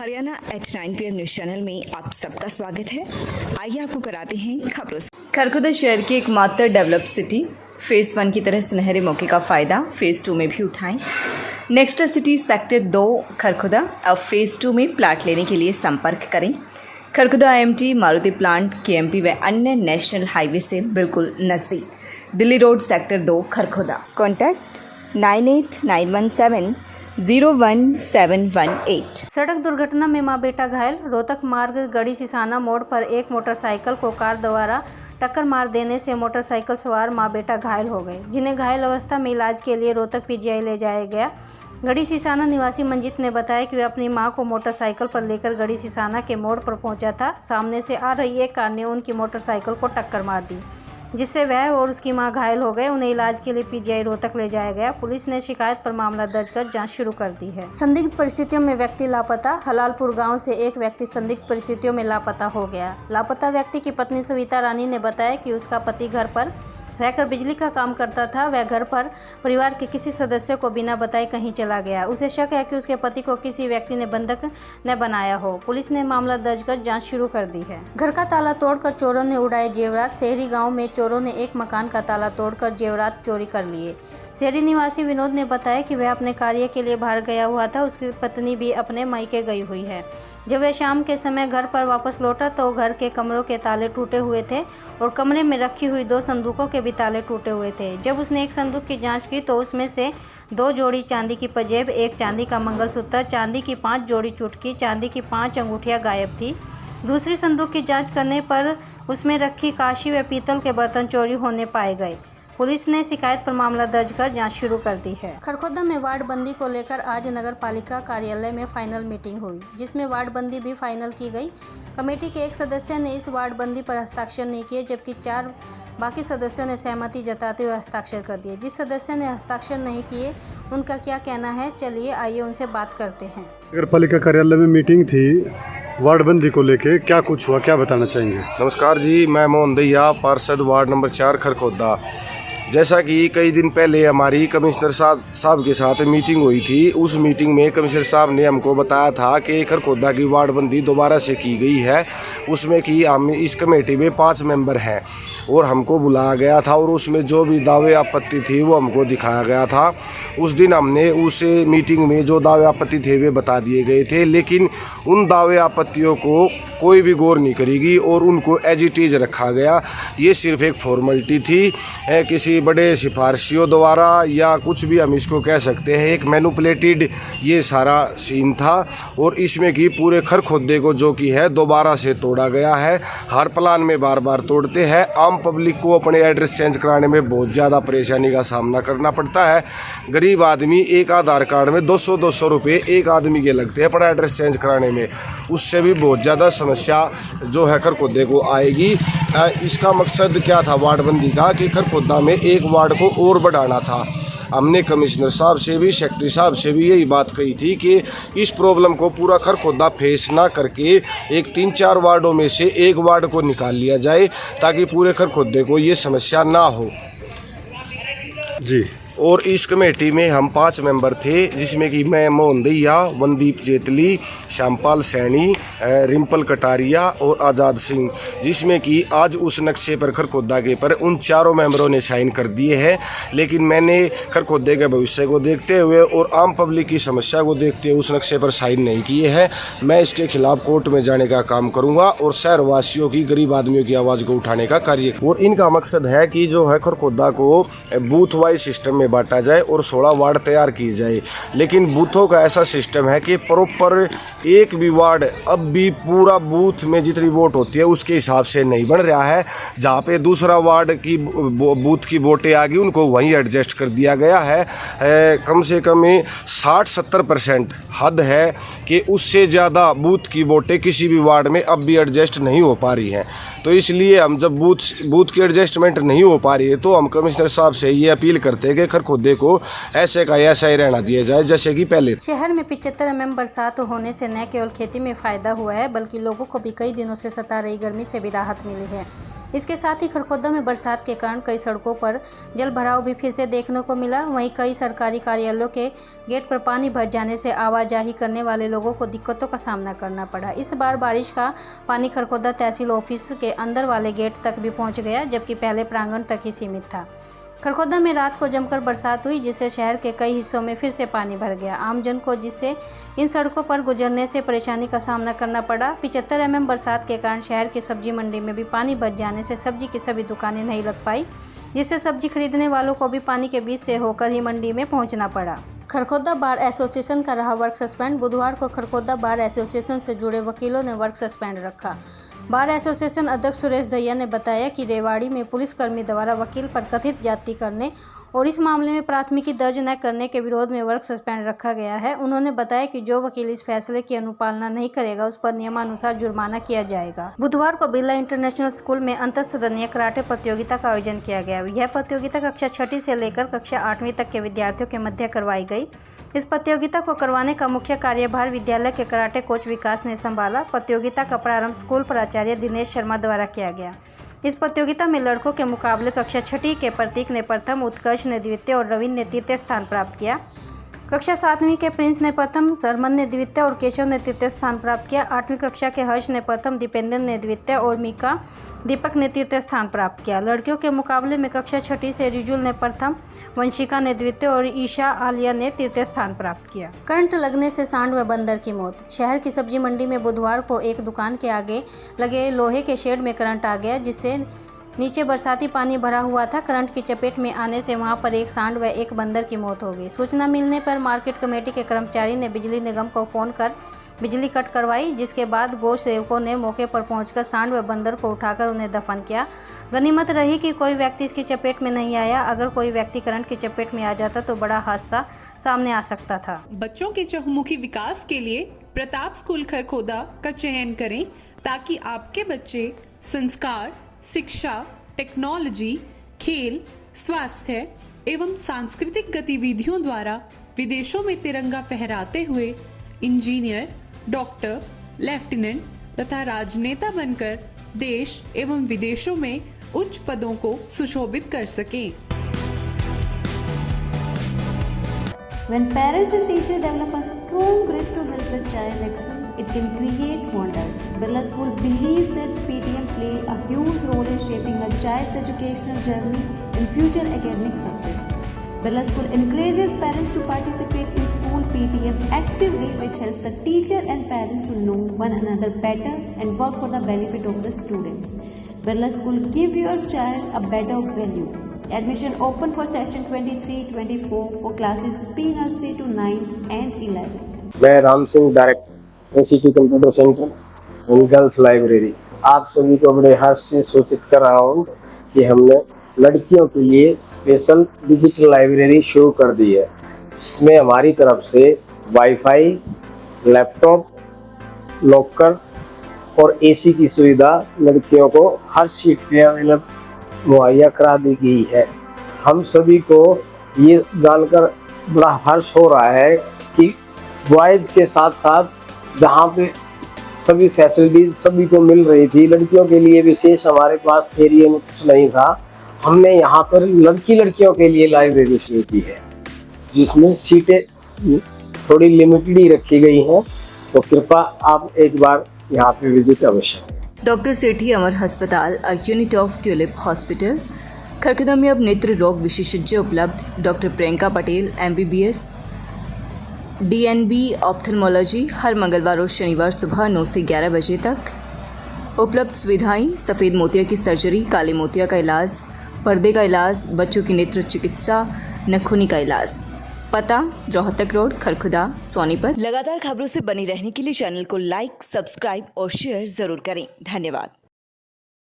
Haryana at 9 PM news channel में आप सबका स्वागत है। आइए आपको कराते हैं खबरों से। खरखुदा शहर की एकमात्र डेवलप सिटी फेज़ 1 की तरह सुनहरे मौके का फ़ायदा फेज़ 2 में भी उठाएं। Next city sector 2 Kharkhoda. अब फेज़ 2 में प्लाट लेने के लिए संपर्क करें। Kharkhoda IMT Maruti plant KMP व अन्य नेशनल हाईवे से बिल्कुल नज़दीक। Delhi road sector 2 Kharkhoda. Contact 9891701718। सड़क दुर्घटना में मां बेटा घायल। रोहतक मार्ग गढ़ी सिसाना मोड़ पर एक मोटरसाइकिल को कार द्वारा टक्कर मार देने से मोटरसाइकिल सवार मां बेटा घायल हो गए, जिन्हें घायल अवस्था में इलाज के लिए रोहतक PGI ले जाया गया। गढ़ी सिसाना निवासी मंजीत ने बताया कि वह अपनी मां को मोटरसाइकिल पर लेकर गढ़ी सिसाना के मोड़ पर पहुंचा था। सामने से आ रही एक कार ने उनकी मोटरसाइकिल को टक्कर मार दी, जिससे वह और उसकी मां घायल हो गए। उन्हें इलाज के लिए PGI रोहतक ले जाया गया। पुलिस ने शिकायत पर मामला दर्ज कर जांच शुरू कर दी है। संदिग्ध परिस्थितियों में व्यक्ति लापता। हलालपुर गांव से एक व्यक्ति संदिग्ध परिस्थितियों में लापता हो गया। लापता व्यक्ति की पत्नी सविता रानी ने बताया कि उसका पति घर पर रहकर बिजली का काम करता था। वह घर पर परिवार के किसी सदस्य को बिना बताए कहीं चला गया। उसे शक है कि उसके पति को किसी व्यक्ति ने बंधक न बनाया हो। पुलिस ने मामला दर्ज कर जांच शुरू कर दी है। घर का ताला तोड़कर चोरों ने उड़ाए जेवरात। शहरी गांव में चोरों ने एक मकान का ताला तोड़कर जेवरात चोरी कर लिए। शहरी निवासी विनोद ने बताया कि वह अपने कार्य के लिए बाहर गया हुआ था। उसकी पत्नी भी अपने मायके गई हुई है। जब वह शाम के समय घर पर वापस लौटा तो घर के कमरों के ताले टूटे हुए थे और कमरे में रखी हुई 2 संदूकों के भी ताले टूटे हुए थे। जब उसने एक संदूक की जांच की तो उसमें से 2 जोड़ी चांदी की पंजेब, एक चांदी का मंगलसूत्र, चांदी की 5 जोड़ी चुटकी, चांदी की 5 अंगूठियां गायब थी। दूसरी संदूक की जाँच करने पर उसमें रखी कांशी व पीतल के बर्तन चोरी होने पाए गए। पुलिस ने शिकायत पर मामला दर्ज कर जांच शुरू कर दी है। खरखुदा में वार्ड बंदी को लेकर आज नगर पालिका कार्यालय में फाइनल मीटिंग हुई, जिसमें वार्ड बंदी भी फाइनल की गई। कमेटी के एक सदस्य ने इस वार्ड बंदी पर हस्ताक्षर नहीं किए, जबकि 4 बाकी सदस्यों ने सहमति जताते हुए हस्ताक्षर कर दिए। जिस सदस्य ने हस्ताक्षर नहीं किए उनका क्या कहना है, चलिए आइए उनसे बात करते हैं। नगर पालिका कार्यालय में मीटिंग थी वार्ड बंदी को लेके, क्या कुछ हुआ, क्या बताना चाहेंगे? नमस्कार जी, मैं मोहन दैया, पार्षद वार्ड नंबर 4 खरखोदा। जैसा कि कई दिन पहले हमारी कमिश्नर साहब के साथ मीटिंग हुई थी, उस मीटिंग में कमिश्नर साहब ने हमको बताया था कि खरखोदा की वार्ड बंदी दोबारा से की गई है। उसमें कि हम इस कमेटी में 5 मेंबर हैं और हमको बुलाया गया था और उसमें जो भी दावे आपत्ति थी वो हमको दिखाया गया था। उस दिन हमने उस मीटिंग में जो दावे आपत्ति थे वे बता दिए गए थे, लेकिन उन दावे आपत्तियों को कोई भी गौर नहीं करेगी और उनको एज इट इज रखा गया। ये सिर्फ एक फॉर्मेलिटी थी, किसी बड़े सिफारिशियों द्वारा या कुछ भी हम इसको कह सकते हैं, एक मैनिपुलेटेड ये सारा सीन था। और इसमें कि पूरे खरखोदे को जो कि है दोबारा से तोड़ा गया है। हर प्लान में बार बार तोड़ते हैं। आम पब्लिक को अपने एड्रेस चेंज कराने में बहुत ज़्यादा परेशानी का सामना करना पड़ता है। गरीब आदमी एक आधार कार्ड में 200 रुपये एक आदमी के लगते हैं अपना एड्रेस चेंज कराने में। उससे भी बहुत ज़्यादा समस्या जो है खरखोदे को आएगी। इसका मकसद क्या था वार्ड बंदी का, कि खरखोदा में एक वार्ड को और बढ़ाना था। हमने कमिश्नर साहब से भी, सेक्रेटरी साहब से भी यही बात कही थी कि इस प्रॉब्लम को पूरा खरखोदा फेस ना करके एक 3-4 वार्डों में से एक वार्ड को निकाल लिया जाए, ताकि पूरे खरखोदे को ये समस्या ना हो जी। और इस कमेटी में हम 5 मेंबर थे, जिसमें कि मैं मोहन दैया, वनदीप जेतली, श्यामपाल सैनी, रिम्पल कटारिया और आज़ाद सिंह, जिसमें कि आज उस नक्शे पर खरखोदा के पर उन 4 मेंबरों ने साइन कर दिए हैं। लेकिन मैंने खरखोदे के भविष्य को देखते हुए और आम पब्लिक की समस्या को देखते हुए उस नक्शे पर साइन नहीं किए हैं। मैं इसके खिलाफ कोर्ट में जाने का काम करूँगा और शहरवासियों की, गरीब आदमियों की आवाज़ को उठाने का कार्य। और इनका मकसद है कि जो है खरखोदा को बूथ वाइज सिस्टम में बांटा जाए और 16 वार्ड तैयार की जाए। लेकिन बूथों का ऐसा सिस्टम है कि प्रॉपर एक भी वार्ड अब भी पूरा बूथ में जितनी वोट होती है उसके हिसाब से नहीं बन रहा है। जहाँ पे दूसरा वार्ड की बूथ की वोटें आ गई उनको वहीं एडजस्ट कर दिया गया है। कम से कम 60-70% हद है कि उससे ज़्यादा बूथ की वोटें किसी भी वार्ड में अब भी एडजस्ट नहीं हो पा रही हैं। तो इसलिए हम जब बूथ की एडजस्टमेंट नहीं हो पा रही है तो हम कमिश्नर साहब से ये अपील करते हैं कि खरखोदे को ऐसे का ऐसा ही रहना दिया जाए जैसे कि पहले। शहर में 75 mm बरसात होने से न केवल खेती में फायदा हुआ है, बल्कि लोगों को भी कई दिनों से सता रही गर्मी से भी राहत मिली है। इसके साथ ही खरखोदा में बरसात के कारण कई सड़कों पर जल भराव भी फिर से देखने को मिला। वहीं कई सरकारी कार्यालयों के गेट पर पानी भर जाने से आवाजाही करने वाले लोगों को दिक्कतों का सामना करना पड़ा। इस बार बारिश का पानी खरखोदा तहसील ऑफिस के अंदर वाले गेट तक भी पहुंच गया, जबकि पहले प्रांगण तक ही सीमित था। खरखोदा में रात को जमकर बरसात हुई, जिससे शहर के कई हिस्सों में फिर से पानी भर गया। आमजन को जिससे इन सड़कों पर गुजरने से परेशानी का सामना करना पड़ा। 75 mm बरसात के कारण शहर की सब्जी मंडी में भी पानी भर जाने से सब्जी की सभी दुकानें नहीं लग पाई, जिससे सब्जी खरीदने वालों को भी पानी के बीच से होकर ही मंडी में पहुंचना पड़ा। खरखोदा बार एसोसिएशन का रहा वर्क सस्पेंड। बुधवार को खरखोदा बार एसोसिएशन से जुड़े वकीलों ने वर्क सस्पेंड रखा। बार एसोसिएशन अध्यक्ष सुरेश दहिया ने बताया कि रेवाड़ी में पुलिसकर्मी द्वारा वकील पर कथित जाति करने और इस मामले में प्राथमिकी दर्ज न करने के विरोध में वर्क सस्पेंड रखा गया है। उन्होंने बताया कि जो वकील इस फैसले की अनुपालना नहीं करेगा उस पर नियमानुसार जुर्माना किया जाएगा। बुधवार को बिरला इंटरनेशनल स्कूल में अंतर सदनीय कराटे प्रतियोगिता का आयोजन किया गया। यह प्रतियोगिता कक्षा 6ठी से लेकर कक्षा 8वीं तक के विद्यार्थियों के मध्य करवाई गई। इस प्रतियोगिता को करवाने का मुख्य कार्यभार विद्यालय के कराटे कोच विकास ने संभाला। प्रतियोगिता का प्रारंभ स्कूल प्राचार्य दिनेश शर्मा द्वारा किया गया। इस प्रतियोगिता में लड़कों के मुकाबले कक्षा 6ठी के प्रतीक ने प्रथम, उत्कर्ष ने द्वितीय और रविंद्र ने तृतीय स्थान प्राप्त किया। कक्षा 7वीं के प्रिंस ने प्रथम, सरमन ने द्वितीय और केशव ने तृतीय स्थान प्राप्त किया। 8वीं कक्षा के हर्ष ने प्रथम, दीपेंद्र ने द्वितीय और मीका दीपक ने तृतीय स्थान प्राप्त किया। लड़कियों के मुकाबले में कक्षा 6ठी से रिजुल ने प्रथम, वंशिका ने द्वितीय और ईशा आलिया ने तृतीय स्थान प्राप्त किया। करंट लगने से सांड व बंदर की मौत। शहर की सब्जी मंडी में बुधवार को एक दुकान के आगे लगे लोहे के शेड में करंट आ गया, जिससे नीचे बरसाती पानी भरा हुआ था। करंट की चपेट में आने से वहां पर एक सांड व एक बंदर की मौत हो गई। सूचना मिलने पर मार्केट कमेटी के कर्मचारी ने बिजली निगम को फोन कर बिजली कट करवाई, जिसके बाद गौ सेवकों ने मौके पर पहुंचकर सांड व बंदर को उठाकर उन्हें दफन किया। गनीमत रही कि कोई व्यक्ति इसकी चपेट में नहीं आया। अगर कोई व्यक्ति करंट की चपेट में आ जाता तो बड़ा हादसा सामने आ सकता था। बच्चों के चहुमुखी विकास के लिए प्रताप स्कूल खरखोदा का चयन करें, ताकि आपके बच्चे संस्कार, शिक्षा, टेक्नोलॉजी, खेल, स्वास्थ्य एवं सांस्कृतिक गतिविधियों द्वारा विदेशों में तिरंगा फहराते हुए इंजीनियर, डॉक्टर, लेफ्टिनेंट तथा राजनेता बनकर देश एवं विदेशों में उच्च पदों को सुशोभित कर सकें। When parents and teachers develop a strong bridge to help the child excel, it can create wonders. Birla School believes that PTM play a huge role in shaping a child's educational journey and future academic success. Birla School encourages parents to participate in school PTM actively, which helps the teacher and parents to know one another better and work for the benefit of the students. Birla School give your child a better value. Admission open for session 23-24 for classes pre-nursery to 9 and 11. मैं Ram Singh, director institute computer centre and girls library, आप सभी को बड़े हर्ष से सूचित कर रहा हूँ कि हमने लड़कियों के लिए स्पेशल डिजिटल लाइब्रेरी शुरू कर दी है। इसमें हमारी तरफ से वाईफाई, लैपटॉप, लॉकर और एसी की सुविधा लड़कियों को हर सीट पे अवेलेबल मुहैया करा दी गई है। हम सभी को ये जानकर बड़ा हर्ष हो रहा है कि बॉयज के साथ साथ जहाँ पे सभी फैसिलिटीज सभी को मिल रही थी, लड़कियों के लिए विशेष हमारे पास एरिया में कुछ नहीं था। हमने यहाँ पर लड़कियों के लिए लाइब्रेरी शुरू की है, जिसमें सीटें थोड़ी लिमिटेड ही रखी गई हैं। तो कृपया आप एक बार यहाँ पे विजिट अवश्य करें। डॉक्टर सेठी अमर अस्पताल, a unit of Tulip hospital, Kharkhoda में अब नेत्र रोग विशेषज्ञ उपलब्ध। Doctor Priyanka Patel, MBBS, DNB ophthalmology, हर मंगलवार और शनिवार सुबह 9 से 11 बजे तक। उपलब्ध सुविधाएं: सफ़ेद मोतिया की सर्जरी, काले मोतिया का इलाज, पर्दे का इलाज, बच्चों की नेत्र चिकित्सा, नखूनी का इलाज। पता: रोहतक रोड, खरखोदा, सोनीपत। लगातार खबरों से बनी रहने के लिए चैनल को लाइक, सब्सक्राइब और शेयर जरूर करें। धन्यवाद।